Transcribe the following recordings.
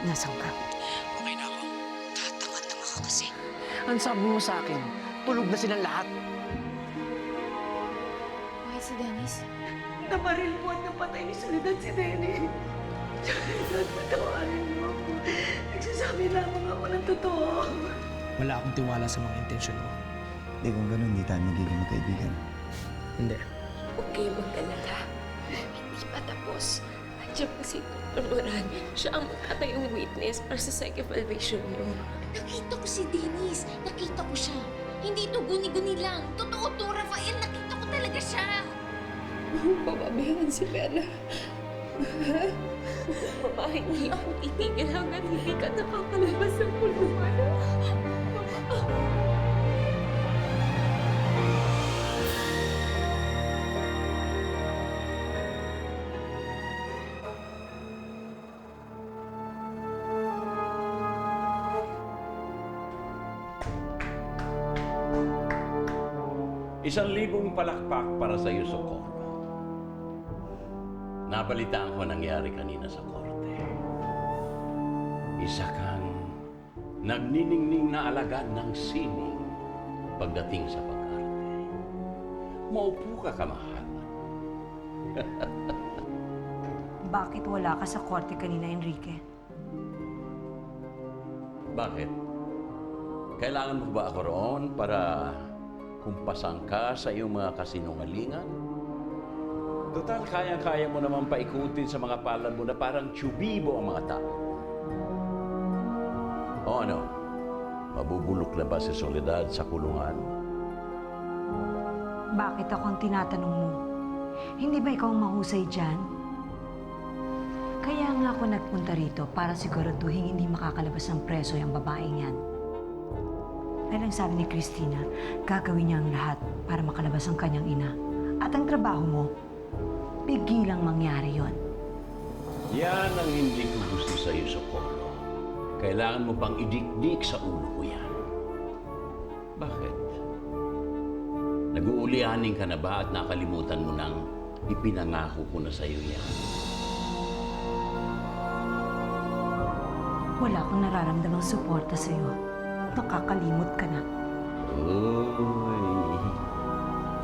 Nasaan ka? Okay na ako. Tatanga-tanga ka kasi. Ang sabi mo sa akin, tulog na silang lahat. Why si Dennis? Nabaril mo at napatay ni Soledad si Denny. Soledad, patawarin mo ako. Nagsasabi lamang ako ng totoo. Wala akong tiwala sa mga intensyon mo. Hindi, kung gano'n, hindi tayo magiging magkaibigan. Hindi. Huwag kayo mag-alala. Hindi pa tapos. Andiyan pa si Dr. Moran. Siya ang magtatayong witness para sa psych-evaluation niyo. Nakita ko si Dennis. Nakita ko siya. Hindi to guni-guni lang. Totoo to, Rafael. Nakita ko talaga siya. Pababayaan si Bella. Mama, hindi ako titigil hanggang hindi ka nakakalabas ng kulungan. Isang libong palakpak para sa iyo, Socorro. Nabalitaan ko nangyari kanina sa korte. Isa kang nagniningning na alagad ng sining pagdating sa pag-arte. Maupo ka, kamahal. Bakit wala ka sa korte kanina, Enrique? Bakit? Kailangan mo ba ako roon para kumpasan ka sa iyong mga kasinungalingan? Total, kaya-kaya mo naman paikutin sa mga palad mo na parang tsubibo ang mga tao. O ano? Mabubulok na ba si Soledad sa kulungan? Bakit ako ang tinatanong mo? Hindi ba ikaw ang mahusay dyan? Kaya nga ako nagpunta rito para siguraduhin hindi makakalabas ng preso yung babaeng yan. Dahil ang sabi ni Christina, gagawin niya ang lahat para makalabas ang kanyang ina. At ang trabaho mo, pigilang mangyari yon. Yan ang hindi ko gusto sa iyo, Socorro. Kailangan mo pang idikdik sa ulo ko yan. Bakit? Nag-uulianin ka na ba at nakalimutan mo nang ipinangako ko na sa iyo yan? Wala akong nararamdamang suporta sa'yo. Nakakalimot ka na. Uy,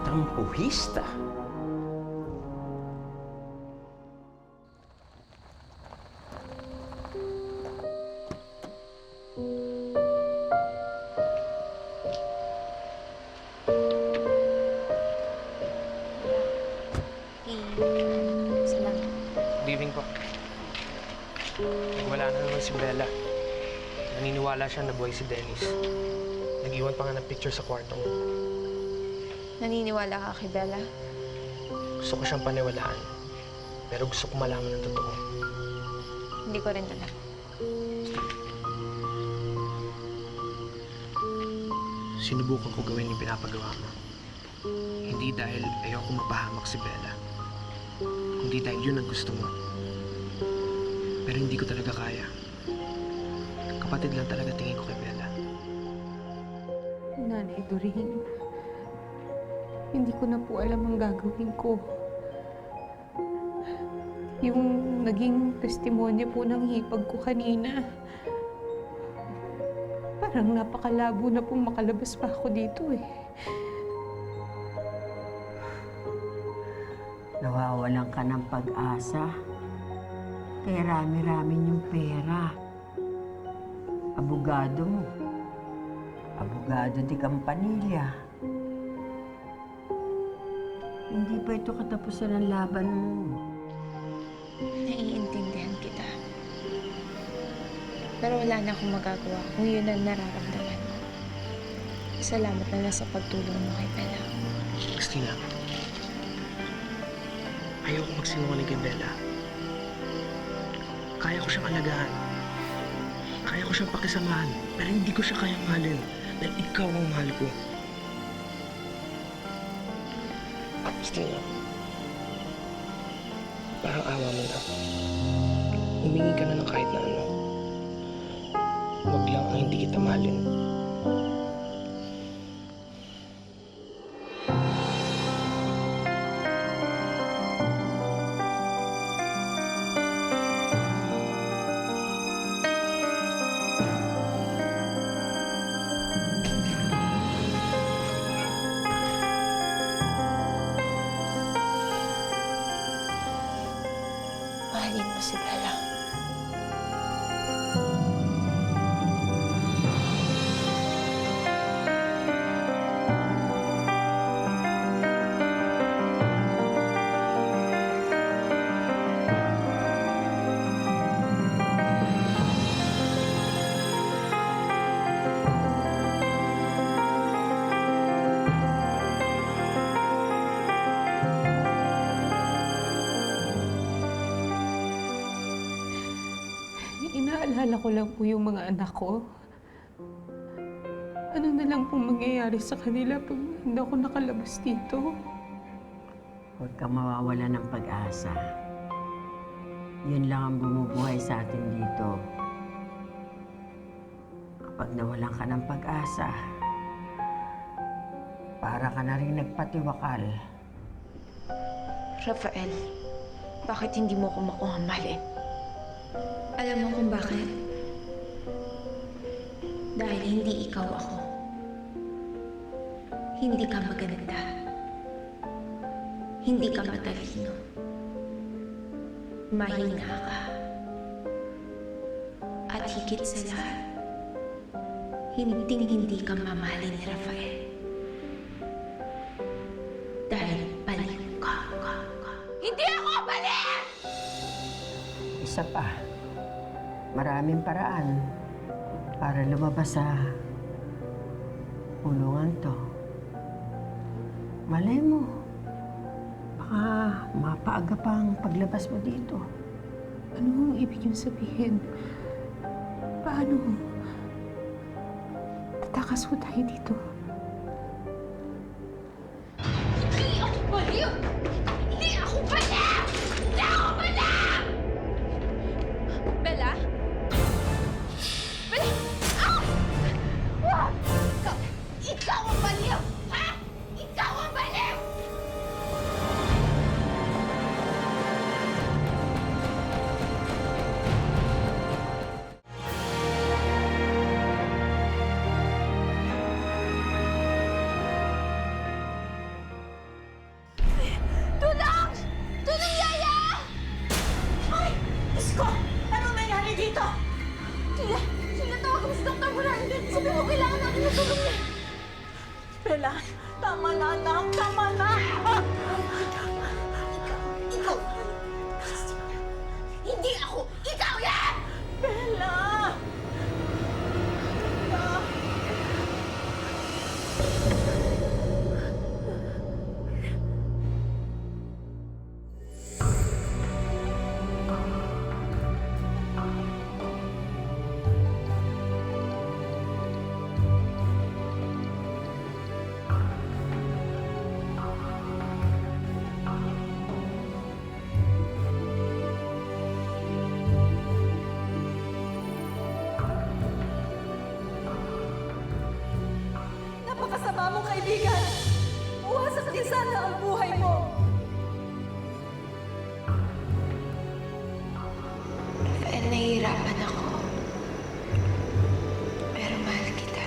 tampuhista. Salamat. Good evening po. Wala na naman si Bella. Naniniwala siya na buhay si Dennis. Nag-iwan pa nga ng picture sa kwarto mo. Naniniwala ka kay Bella? Gusto ko siyang paniwalaan. Pero gusto ko malaman ng totoo. Hindi ko rin alam. Sinubukan ko gawin yung pinapagawa mo. Hindi dahil ayoko mapahamak si Bella. Kundi dahil yun ang gusto mo. Pero hindi ko talaga kaya. Kapatid lang talaga tingin ko kay Bella. Nanay Doreen, hindi ko na po alam ang gagawin ko. Yung naging testimonya po ng hipag ko kanina, parang napakalabo na pong makalabas pa ako dito eh. Nawawalan ka ng pag-asa. Kaya rami-rami yung pera. Abogado mo. Abogado di Campanilla. Hindi ba ito katapusan ng laban mo? Naiintindihan kita. Pero wala na akong magagawa kung yun ang nararamdaman mo. Salamat na lang sa pagtulong mo kay Bella. Christina, ayoko magsinungaling kay Bella. Kaya ko siyang alagaan. Kaya ko siyang pakisamahan. Pero hindi ko siya kayang mahalin. Dahil ikaw ang mahal ko. Christina, parang awa mo na. Humingi ka na ng kahit na ano. Huwag lang ang hindi kita mahalin. mahalin mo si Bella. Inaalala ko lang po yung mga anak ko. Ano na lang pong mangyayari sa kanila pag hindi ako nakalabas dito? Huwag kang mawawala ng pag-asa. Yun lang ang bumubuhay sa atin dito. Kapag nawalan ka ng pag-asa, para ka na rin nagpatiwakal. Rafael, bakit hindi mo ko makuha mahalin? Alam mo kung bakit? Dahil hindi ikaw ako. Hindi ka maganda. Hindi ka matalino. Mahina ka. At higit sa lahat, hindi ka mamahalin ni Rafael. Dahil baliw ka. Hindi ako baliw! Isa pa, maraming paraan para lumabas sa kulungan to. Malay mo, baka mapaaga pang paglabas mo dito. Ano ang ibig yung sabihin? Paano? Tatakas ho tayo dito. Hindi ako baliw! Hindi ako baliw! Hindi ako baliw! Bella? Bella! Ah! Wag! Ikaw ang baliw! Ha? Ikaw ang baliw! Tulong! Tulong, Yaya! Ay! Diyos ko! Anong nangyari dito? Sinatawag mo si Dr. Moran. Sabi mo, kailangan natin ng tulong niya. Bella, tama na, anak. Tama na. Ikaw! Hindi ako! Ikaw yan! Bella! Napakasama mong kaibigan. Uwasak din sana ang buhay mo. Rafael, nahihirapan ako. Pero mahal kita.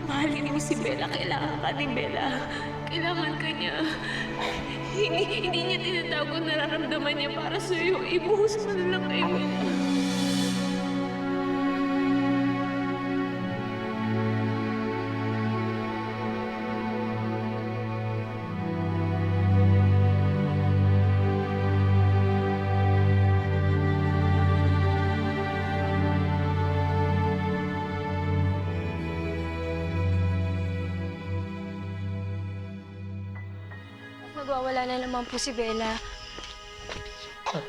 Mahalin mo si Bella. Kailangan ka ni Bella. Kailangan ka niya. Hindi niya tinatago nararamdaman niya para sa'yo. Ibuhos mo na lang kay Bella. Magwawala na naman po si Bella.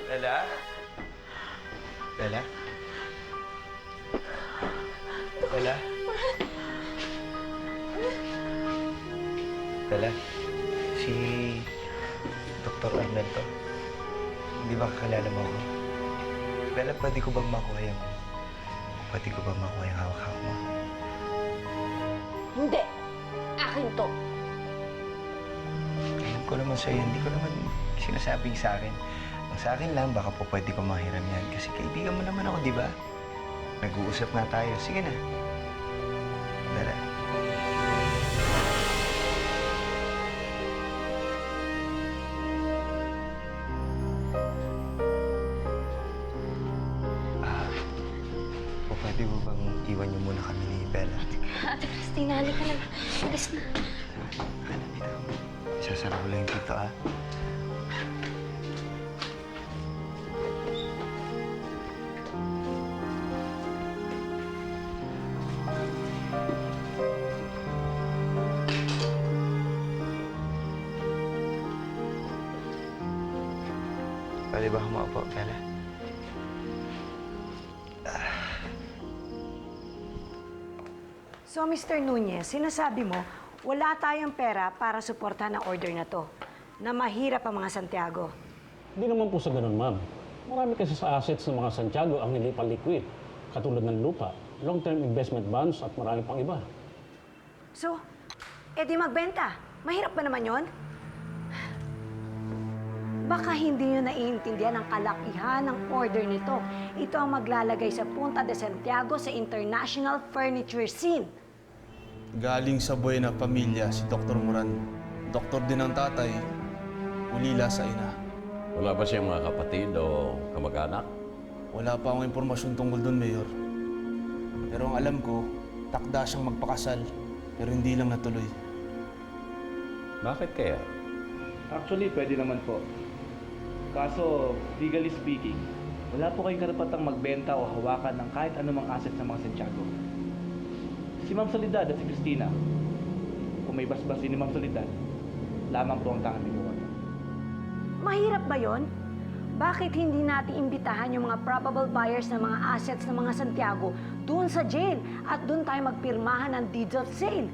Bella? Bella? Bella? Bella? Si Dr. Arnel to. Hindi ba kakilala mo ako? Bella, pwede ko bang makuha yung... Pwede ko bang makuha yung hawak-hawak mo? Hindi! Akin to! Alam ko naman sa'yo, hindi ko naman sinasabing sa akin. Ang sa akin lang, baka po pwede ko mahiram yan. Kasi kaibigan mo naman ako, di ba? Nag-uusap na tayo. Sige na. Bella. Bella. Ate Christina, halika na. Bilis na. Ano dito? Isasara ko lang yung pinto, ah. Pwede ba humaupo, Bella? So, Mr. Nunez, sinasabi mo, wala tayong pera para suportahan ang order na to, na mahirap ang mga Santiago. Hindi naman po sa ganun, ma'am. Marami kasi sa assets ng mga Santiago ang hindi pa liquid, katulad ng lupa, long-term investment bonds at marami pang iba. So, edi magbenta. Mahirap ba naman yon? Baka hindi nyo naiintindihan ang kalakihan ng order nito. Ito ang maglalagay sa Punta de Santiago sa international furniture scene. Galing sa buhay na pamilya si Dr. Moran. Doktor din ang tatay, ulila sa ina. Wala ba siyang mga kapatid o kamag-anak? Wala pa akong impormasyon tungkol doon, Mayor. Pero ang alam ko, takda siyang magpakasal, pero hindi lang natuloy. Bakit kaya? Actually, pwede naman po. Kaso, legally speaking, wala po kayong karapatang magbenta o hawakan ng kahit anumang asset sa mga Santiago. Si Ma'am Soledad at si Christina, kung may basbasin ni Ma'am Soledad, lamang po ang tangan ni Juan. Mahirap ba yon? Bakit hindi natin imbitahan yung mga probable buyers ng mga assets ng mga Santiago doon sa jail at doon tayo magpirmahan ng deeds of sale?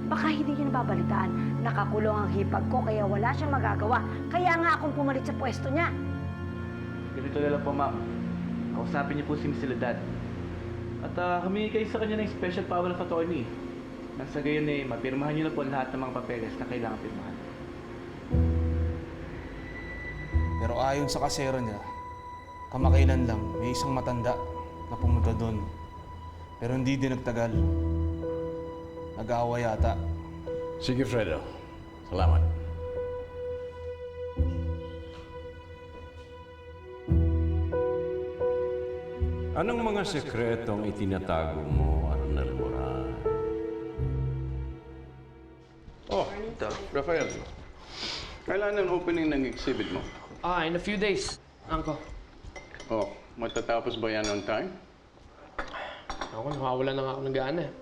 Baka hindi niyo nababalitaan. Nakakulong ang hipag ko kaya wala siyang magagawa. Kaya nga akong pumalit sa pwesto niya. Ganito na lang po, Ma'am. Kausapin niyo po si Miss Soledad. At humingi kayo sa kanya ng special power of attorney. Nang sa gayon mapirmahan niyo na po lahat ng mga papeles na kailangan pirmahan. Pero ayon sa kasero niya, kamakailan lang may isang matanda na pumunta doon. Pero hindi din nagtagal. Nag-aawa yata. Sige, Fredo. Salamat. Anong mga sekretong itinatago mo, Arnel Moran? Oh, Rafael. Kailan ang opening ng exhibit mo? In a few days, Angko. Oh, matatapos ba yan on time? Ako, nawawala na nga ako ng gana eh.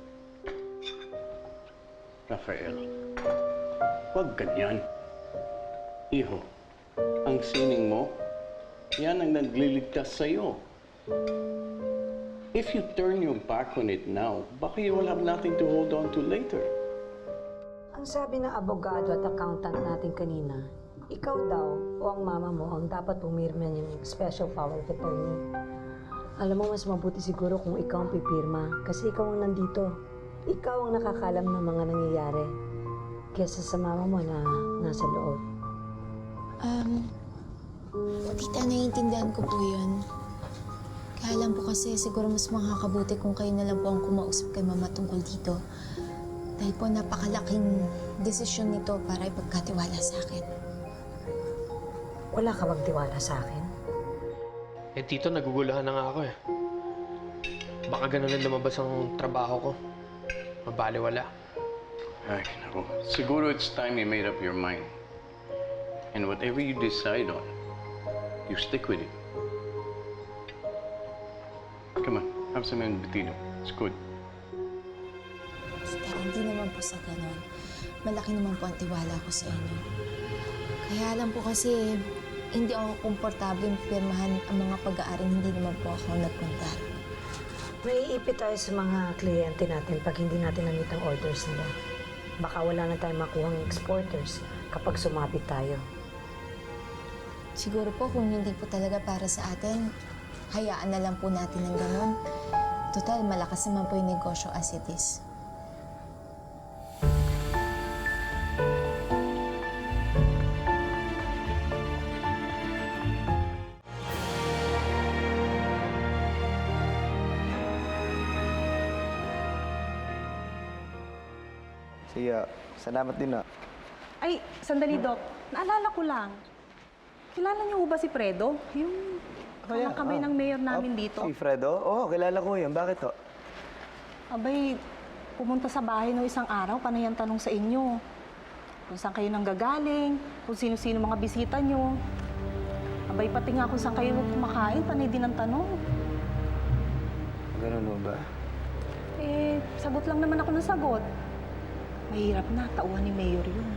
Rafael, huwag ganyan. Iho, ang sining mo, yan ang nagliligtas sa'yo. If you turn your back on it now, baka you will have nothing to hold on to later. Ang sabi ng abogado at accountant natin kanina, ikaw daw o ang mama mo ang dapat pumirma yung special power of attorney. Alam mo, mas mabuti siguro kung ikaw ang pipirma kasi ikaw ang nandito. Ikaw ang nakakalam ng mga nangyayari kesa sa mama mo na nasa loob. Tita, naiintindihan ko po yun. Kaya lang po kasi siguro mas makakabuti kung kayo na lang po ang kumausap kay Mama tungkol dito. Dahil po napakalaking desisyon nito para ipagkatiwala sa akin. Wala ka magtiwala sa akin? Eh, Tito, naguguluhan na nga ako eh. Baka ganun na lumabas ang trabaho ko. Mabaliwala. Ay, naku. Siguro it's time you made up your mind. And whatever you decide on, you stick with it. Come on, have some embutido. It's good. Tita, hindi naman po sa ganon. Malaki naman po ang tiwala ko sa inyo. Kaya lang po kasi hindi ako komportable pirmahan ang mga pag-aaring hindi naman po ako nagkontar. May ipit tayo sa mga kliyente natin pag hindi natin na-meet ang orders nila. Baka wala na tayong makuhang exporters kapag sumabit tayo. Siguro po kung hindi po talaga para sa atin, hayaan na lang po natin ng ganon. Total, malakas naman po yung negosyo as it is. Siya, salamat din na. Ay, sandali, Doc. Naalala ko lang. Kilala niyo ba si Fredo? Yung kamay ng mayor namin dito. Si Fredo? Oo, kilala ko yan. Bakit to? Abay, pumunta sa bahay no isang araw, panay ang tanong sa inyo. Kung saan kayo nanggagaling, kung sino-sino mga bisita nyo. Abay, pati nga kung saan kayo kumakain, panay din ang tanong. Ganun mo ba? Eh, sagot lang naman ako ng sagot. Mahirap na, tauhan ni Mayor yun.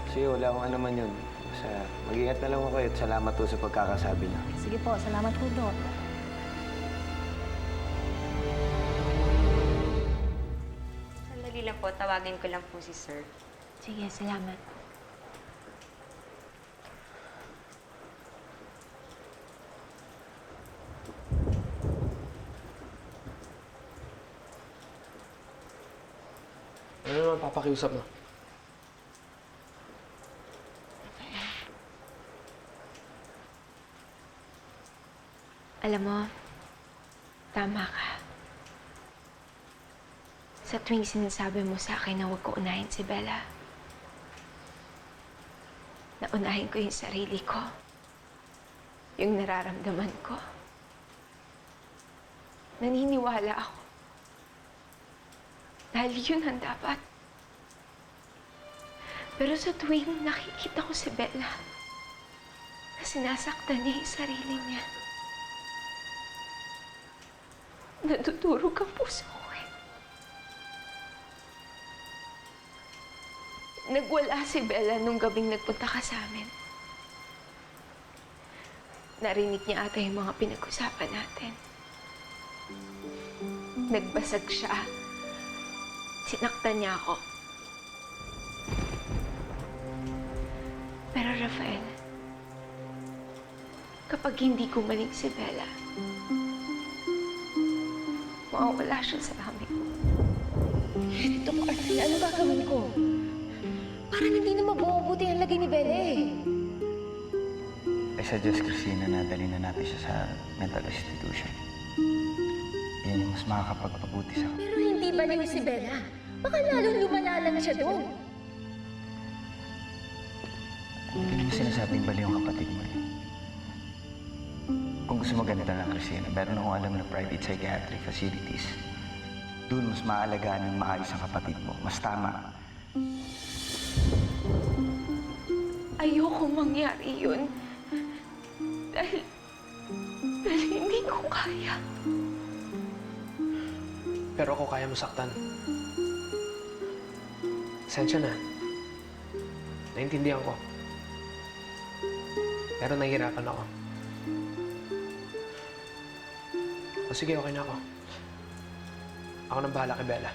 Kasi wala akong ano man yun. Basta mag-ingat na lang ako at salamat po sa pagkakasabi niyo. Sige po, salamat po, Dok. Sandali lang po, tawagin ko lang po si Sir. Sige, salamat. Ano naman papakiusap mo? Alam mo, tama ka. Sa tuwing sinasabi mo sa akin na huwag ko unahin si Bella, naunahin ko yung sarili ko, yung nararamdaman ko. Naniniwala ako. Dahil yun ang dapat. Pero sa tuwing nakikita ko si Bella, na sinasaktan niya yung sarili niya, nadudurog ang puso ko eh. Nagwala si Bella nung gabing nagpunta ka sa amin. Narinig niya ata yung mga pinag-usapan natin. Nagbasag siya. Sinaktan niya ako. Pero Rafael, kapag hindi gumaling si Bella, mawawala siya sa amin. Dok, Arlene, ano gagawin ko? Parang hindi na mabubuti ang lagay ni Bella eh. I suggest, Christina, na dalhin na natin siya sa mental institution. Yan yung mas makakapagpabuti sa kanya. Pero hindi baliw si Bella. Baka lalong lumala lang siya doon. Hindi mo sinasabing bali yung kapatid mo eh. Kung gusto mo ganito lang, Christina, meron akong alam na private psychiatric facilities. Doon mas maalagaan ng maayos ang kapatid mo. Mas tama. Ayokong mangyari yun. Dahil hindi ko kaya. Pero ako kaya mo saktan. Pasensya na. Naintindihan ko. Pero nahihirapan ako. O sige, okay na ako. Ako nang bahala kay Bella.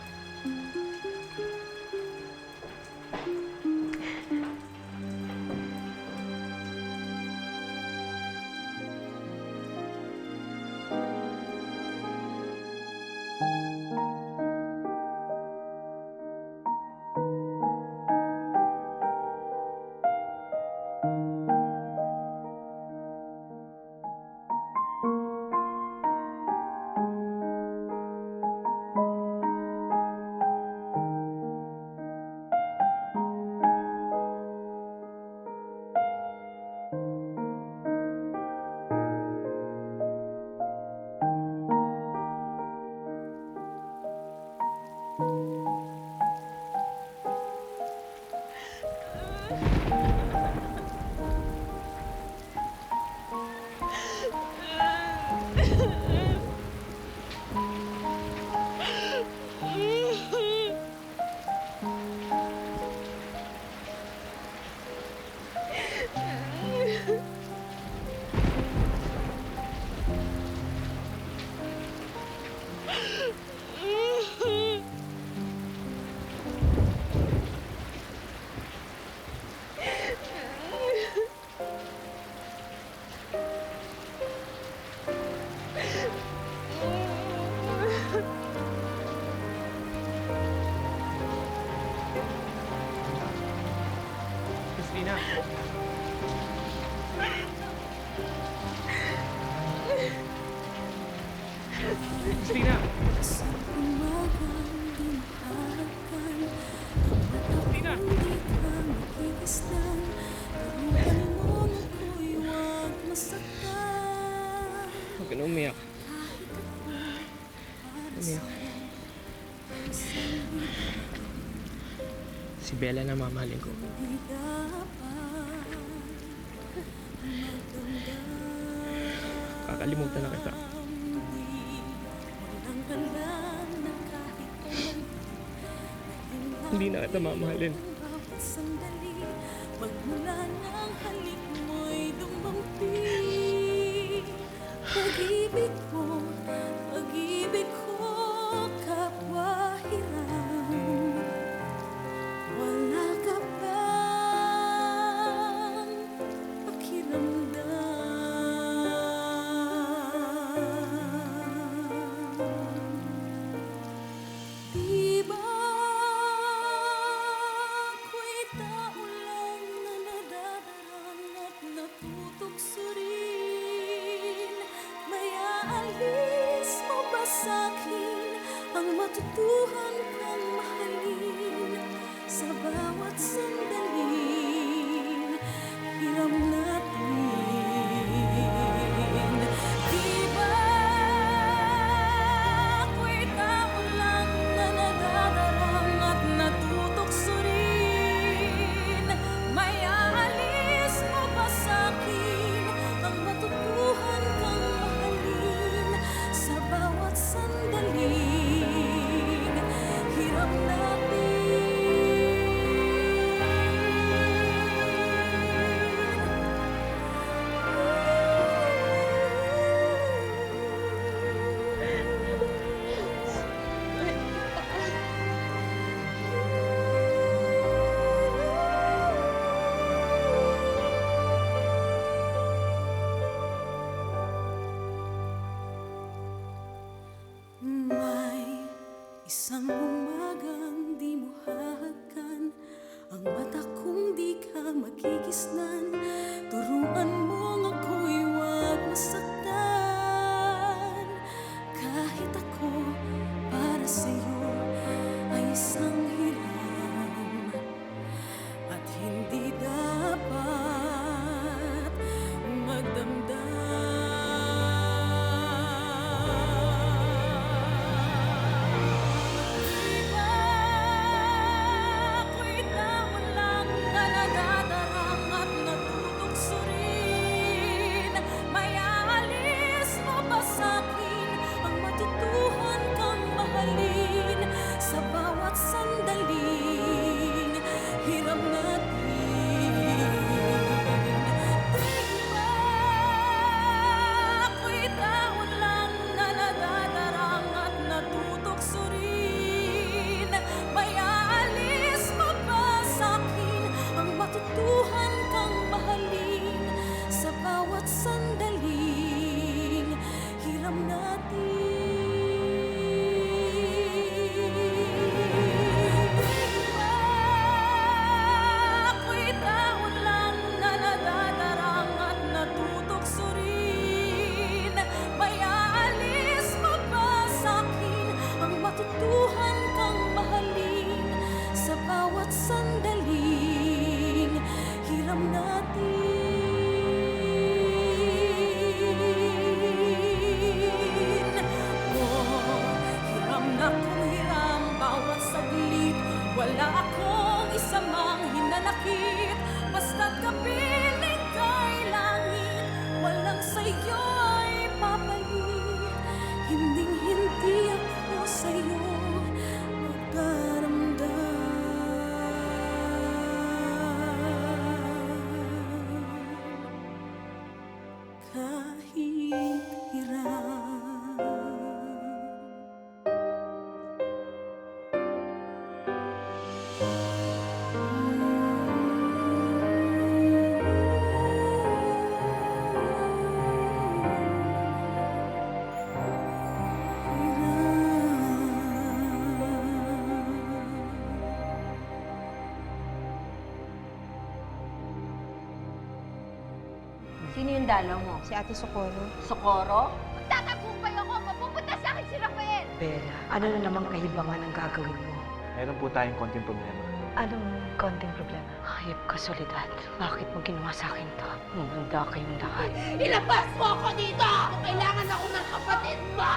Christina. Christina! Christina! Huwag ka na umiyak. Umiyak. Si Bella na mamahalin ko. Kakalimutan na kita. Hindi na kita mamahalin. Magmula ng halik mo'y dumampi. Pag-ibig ko, kapwa hiram. Wala ka bang pakiramdam? Di ba ako'y tao lang na nadadarang at natutokso rin? May aalis mo ba sa'kin ang matutuhan kang mahalin? Sa bawat sandaling hiram natin. Di ba ako'y tao lang na nadadarang at natutokso rin? May aalis mo ba sa'kin ang matutuhan kang mahalin? Sa bawat sandaling hiram natin. May isang umagang di mo hahagan ang mata kong di ka magigisnan. Turuan mong ako'y huwag masaktan. Kahit ako para sa'yo ay isang hiram at hindi dapat magdamdam. Ako'y tao lang na nadadarang at natutokso rin. May aalis mo ba sa'kin ang matutuhan kang mahalin? Sa bawat sandaling hiram natin. Di ba ako'y tao lang na nadadarang at natutokso rin? May aalis mo ba sa'kin ang matutuhan kang mahalin? Sa bawat sandaling hiram natin. Di ba ako'y tao lang na nadadarang at natutokso rin? May aalis mo ba sa'kin ang matutuhan kang mahalin? Sa bawat sandaling hiram natin. Hiram na kung hiram bawat saglit. Wala akong isa mang hinanakit. Basta't kapiling kay langit, walang sa'yo ay papalit. Hinding-hindi ako sa'yo magkaramdam. Kahit hirap. Sino yung dalaw mo? Si Ate Socorro. Socorro? Magtatagumpay ako! Mapupunta sa akin si Rafael! Bella, ano na namang kahibangan ang gagawin mo? Meron po tayong konting problema. Anong konting problema? Hayop ka, Soledad. Bakit mo ginawa sa akin to? Humanda kayong lahat. Ilabas mo ako dito! Kailangan ako ng kapatid mo!